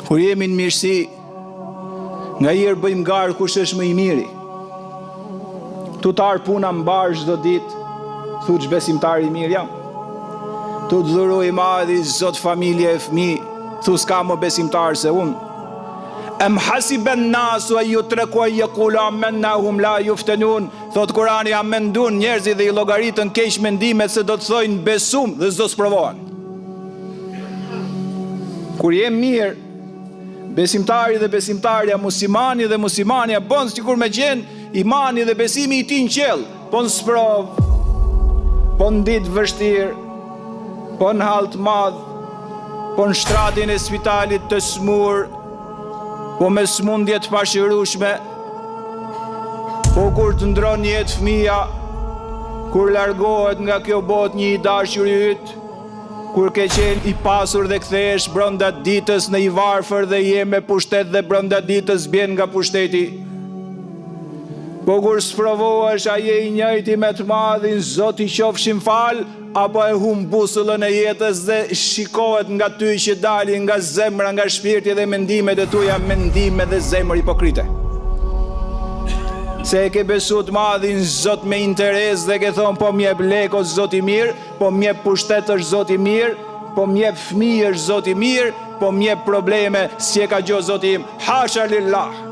Kur jemi në mirësi, nga herë bëjmë garë kush është më i miri. Tu tarë puna mbar çdo ditë, thuç besimtar i mirë jam. Tu të dhuroj madhi Zot familje e fëmijë, thu s'ka më besimtar se unë. Em hasiben nasu e yutreku e yaqulu amanna hum la yuftanun. Thot Kurani, a mendon njerëzit dhe i llogaritën keq mendimet se do të thojnë besum dhe s'do sprovohen. Kur jem mirë, besimtari dhe besimtarja, muslimani dhe muslimania bën sikur me gjenë imani dhe besimi i tij në qell, po në sprov, po në ditë vështirë, po në hall të madh, po në shtratin e spitalit të smur, po me smundje të pashërueshme, po kur të ndron jetë fëmia, kur largohet nga kjo botë një i dashur i yt, kur ke qenë i pasur dhe kthehesh brenda ditës në i varfër dhe je me pushtet dhe brenda ditës bjen nga pushteti. Po kur sprovohesh a je i njëjti me të madhin, Zoti qofshin fal, apo e humb busullën e jetës dhe shikohet nga ty që dalin nga zemra, nga shpirti dhe mendimet e tuja, mendime dhe zemër hipokrite. Se e ke besu të madhin Zot me interes dhe ke thonë po mjep leko Zot i mirë, po mjep pushtet është Zot i mirë, po mjep fëmijë është Zot i mirë, po mjep probleme si e ka gjo Zot im. Hasha lillah.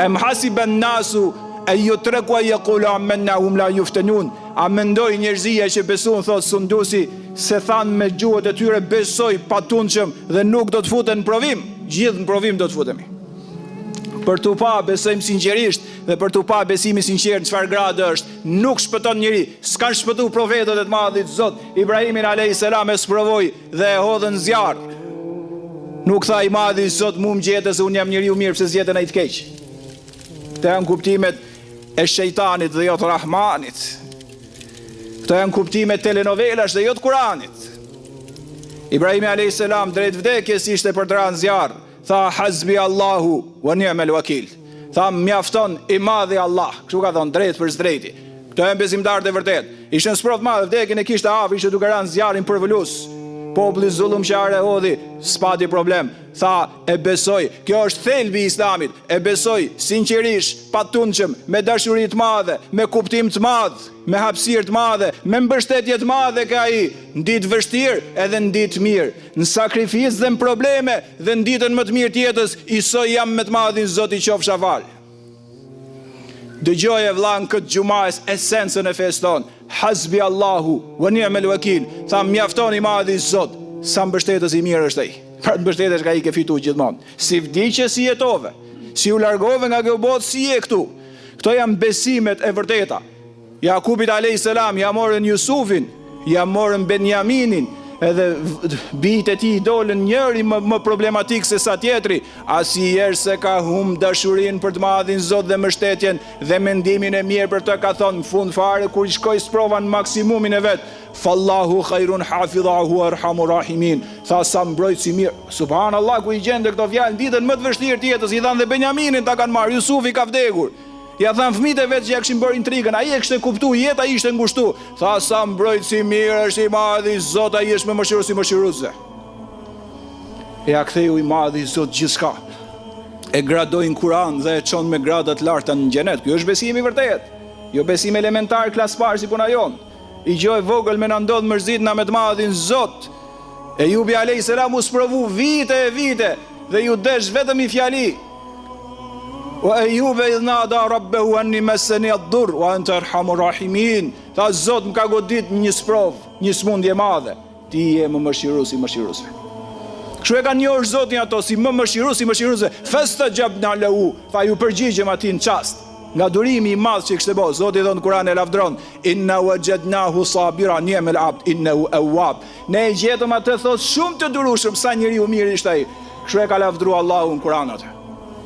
Em hasiben nasu e yutreku e yaqulu amanna hum la yuftanun. A mendoj njerëzia që besuan, thot Sundusi, se thanë me gjuhët e tyre besoj patundshëm dhe nuk do të futen në provim. Gjithë në provim do të futemi. Për tu pa besojmë sinqerisht dhe për tu pa besimi sinqert në çfarë gradë është, nuk shpëton njëri. S'kan shpëtu profetët e të madhit Zot. Ibrahimin alayhis salam e sprovoi dhe e hodhën zjarr. Nuk tha i madhi Zot mu më gjete se unë jam njeriu mirë pse zgjetën ai të keq. Këto janë kuptimet e shejtanit dhe jo të Rahmanit. Këto janë kuptimet telenovelash dhe jo të Kuranit. Ibrahimi alayhis salam drejt vdekjes ishte për të rënë zjarr. Tha hasbi Allahu wa ni'mal wakil. Tha mjafton i madhi Allah. Kështu ka thonë drejt për drejti. Këto janë besimtarët e vërtet. Ishin sprov të madh, vdekjen e kishte afër, ishte duke rënë zjarrin përvolus. Populli zullumqar e hodhi, s'pati problem. Tha e besoj, kjo është thelbi i Islamit. E besoj sinqerisht, patundshëm, me dashuri të madhe, me kuptim të madh, me hapësirë të madhe, me mbështetje të madhe ka ai, në ditë vështirë edhe në ditë mirë, në sakrificë dhe në probleme dhe në ditën më të mirë të jetës, isoj jam me të madhin Zoti qofsha fal. Dëgjoje vëlla në këtë xhumës esencën e fesë tonë. Hasbi Allahu wa ni'mal wakil. Tha mjafton i madhi Zot, sa mbështetës i mirë është ai. Pra të mbështetesh ka i ke fitu gjithmonë. Si vdiqe si jetove, si u largove nga kjo botë si je këtu. Këto janë besimet e vërteta. Jakubit alayhis salam ja morën Jusufin, ja morën Benjaminin, edhe bijtë e tij dolën njëri më problematik se sa tjetri, asnjëherë se ka humb dashurinë për të madhin Zot dhe mbështetjen dhe mendimin e mirë për të, ka thonë në fund fare kur shkoi sprova në maksimumin e vet, fallahu khairun hafidhahu arhamur rahimin. Tha sa mbrojtësi mirë. Subhanallahu, ku i gjende këto fjalë ditën më të vështirë të jetës, i dhanë dhe Benjaminin ta kanë marrë, Jusufi ka vdekur. Ja thanë fëmijët e vetë që ja kishin bërë intrigën, ai e kishte kuptuar, jeta ishte ngushtu. Tha sa mbrojtësi mirë është i madhi Zot, ai është më mëshirues i mëshiruesve. Ja ktheu i madhi Zot gjithçka. E gradoi në Kur'an dhe e çon me grada të larta në xhenet. Ky është besimi i vërtet. Jo besim elementar klas parë si puna jon. I gjoj vogël me na ndodh mërzitna me të madhin Zot. Ejubi alayhis salam u sprovu vite e vite dhe ju desh vetëm i fjali. Wa Ejube idh nada rabbehu anni meseni ad-dur wa anta arhamur rahimin. Tha Zot më ka godit një sprov, një smundje madhe. Ti je më mëshirues i mëshiruesve. Kështu e kanë njohur Zotin ato si më mëshirues i mëshiruesve. Fastajabna lahu. Tha ju përgjigjem atij në çast. Nga durimi i madh që kishte bërë, Zoti thon në Kur'an e lavdron, inna wajadnahu sabira ni'mal abd innahu awwab. Ne e gjetëm atë thot shumë të durueshëm, sa njeriu mirë ishte ai. Kështu e ka lavdruar Allahu në Kur'an atë.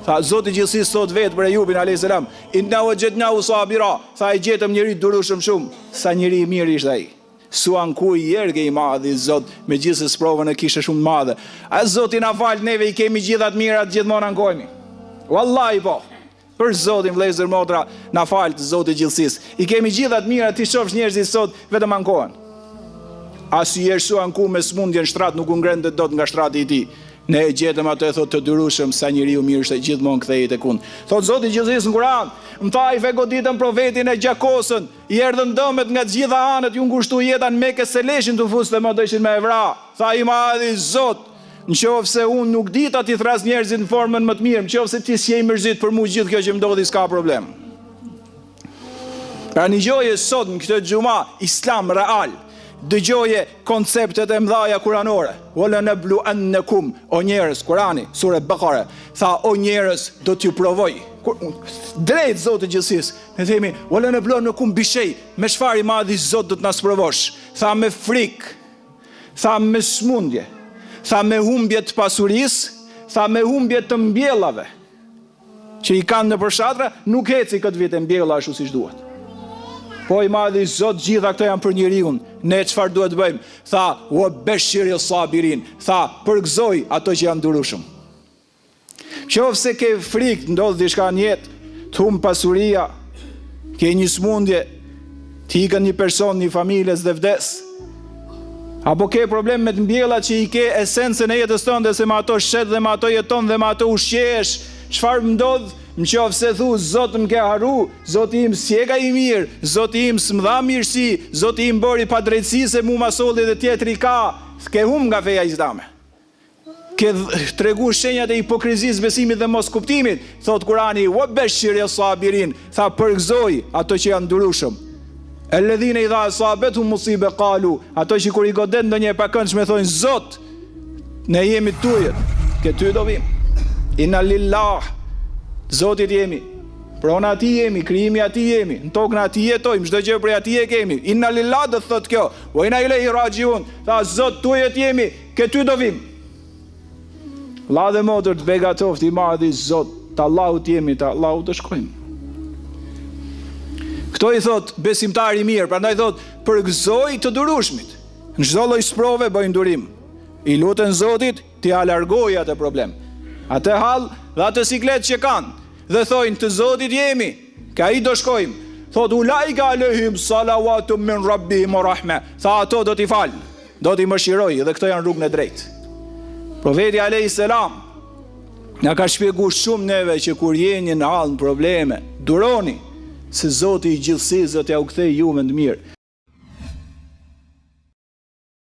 Tha Zoti gjithësisë thot vetë për Ejubin alayhis salam, inna wajadnahu sabira. Tha e gjetëm njëri durueshëm shumë, sa njëri i mirë ishte ai. Suan ku i erge i madhi Zot, megjithëse provën e kishte shumë madhe. A Zoti na fal, neve i kemi gjithat mirat gjithmonë ankojmi. Wallahi po. Për Zotin vëllezër motra, na fal të Zoti gjithësisë. I kemi gjithat mirat, ti shofsh njerëzit sot vetëm ankohen. Asnjëherë suan ku me smundjen shtrat nuk u ngrente dot nga shtrati i tij. Ne e gjetëm atë, thot, të dyrushëm sa njeriu mirë është gjithmonë kthehet tek unë. Thot Zoti i gjithësisë në Kur'an, më tha i goditën profetin e gjakosën, i erdhën dëmet nga të gjitha anët, ju ngushtu jeta në Mekë se leshin të fuste më dëshin me evra. Tha i madhi Zot, nëse unë nuk di ta ti thras njerëzit në formën më të mirë, nëse ti s'je i mërzit për mua gjithë kjo që më ndodhi s'ka problem. Pra një gjoje sot në këtë xhuma islam real, dëgjoje konceptet e mëdhaja kuranore. Wala nabluwannakum, o njerëz, Kurani, sura Bekare, tha o njerëz do t'ju provoj. Drejt Zotit gjithësisë, ne themi wala nabluwannakum bishej, me çfarë i madhi Zot do të na provosh. Tha me frikë, tha me smundje, tha me humbje të pasurisë, tha me humbje të mbjellave që i kanë në përshatra, nuk heci këtë vit e mbjella ashtu siç duhet. Po i madhi Zot, gjitha këto janë për njeriu. Ne çfarë duhet të bëjmë? Tha, "Wa bashiril sabirin." Tha, përgëzoj ato që janë durueshëm. Qofse ke frikë, ndodh diçka në jetë, të humb pasuria, ke një smundje, të ikën një person, një familjes dhe vdes, apo ke problem me të mbjellat që i ke esencën e jetës tënde, se me ato shet dhe me ato jeton dhe me ato ushqehesh, çfarë ndodh? Nëse thu Zot më ke haru, Zoti im s'jeka i mirë, Zoti im s'më dha mirësi, Zoti im bëri pa drejtësi se mu ma solli dhe tjetri ka, ke hum nga feja islame. Ke tregu shenjat e hipokrizisë, besimit dhe mos kuptimit. Thot Kurani, "Wa bashiril sabirin", tha përgëzoj ato që janë durueshëm. Alladhina idha asabatuhum musibe qalu, ato që kur i godet ndonjë e pakëndshme thonë Zot, ne jemi tuaj, ke ty do vim. Inna lillah, Zotit jemi, prona ati jemi, krijimi ati jemi, në tokën ati jetojmë, çdo gjë prej ati e kemi. Inna lillah do thot kjo, wa inna ilaihi rajiun. Tha Zot tuaj jemi, ke ty do vim. La dhe motër të begatoft i madhi Zot, të Allahut jemi, të Allahut të shkojmë. Këto i thot besimtari mirë, prandaj thot përgëzoj të durueshmit. Në çdo lloj sprove bëjnë durim. I lutën Zotit t'i alargojë atë problem. Atë hall dhe atë siklet që kanë, dhe thojnë të Zotit jemi, ka i do shkojmë. Thot ulaika alehim salawatum min rabbihim wa rahme. Tha ato do t'i falë, do t'i mëshiroj, dhe këto janë rrugën e drejtë. Profeti alayhis salam na ka shpjeguar shumë neve që kur jeni në hall në probleme, duroni se Zoti i gjithësisë do t'ja u kthejë juve në të mirë.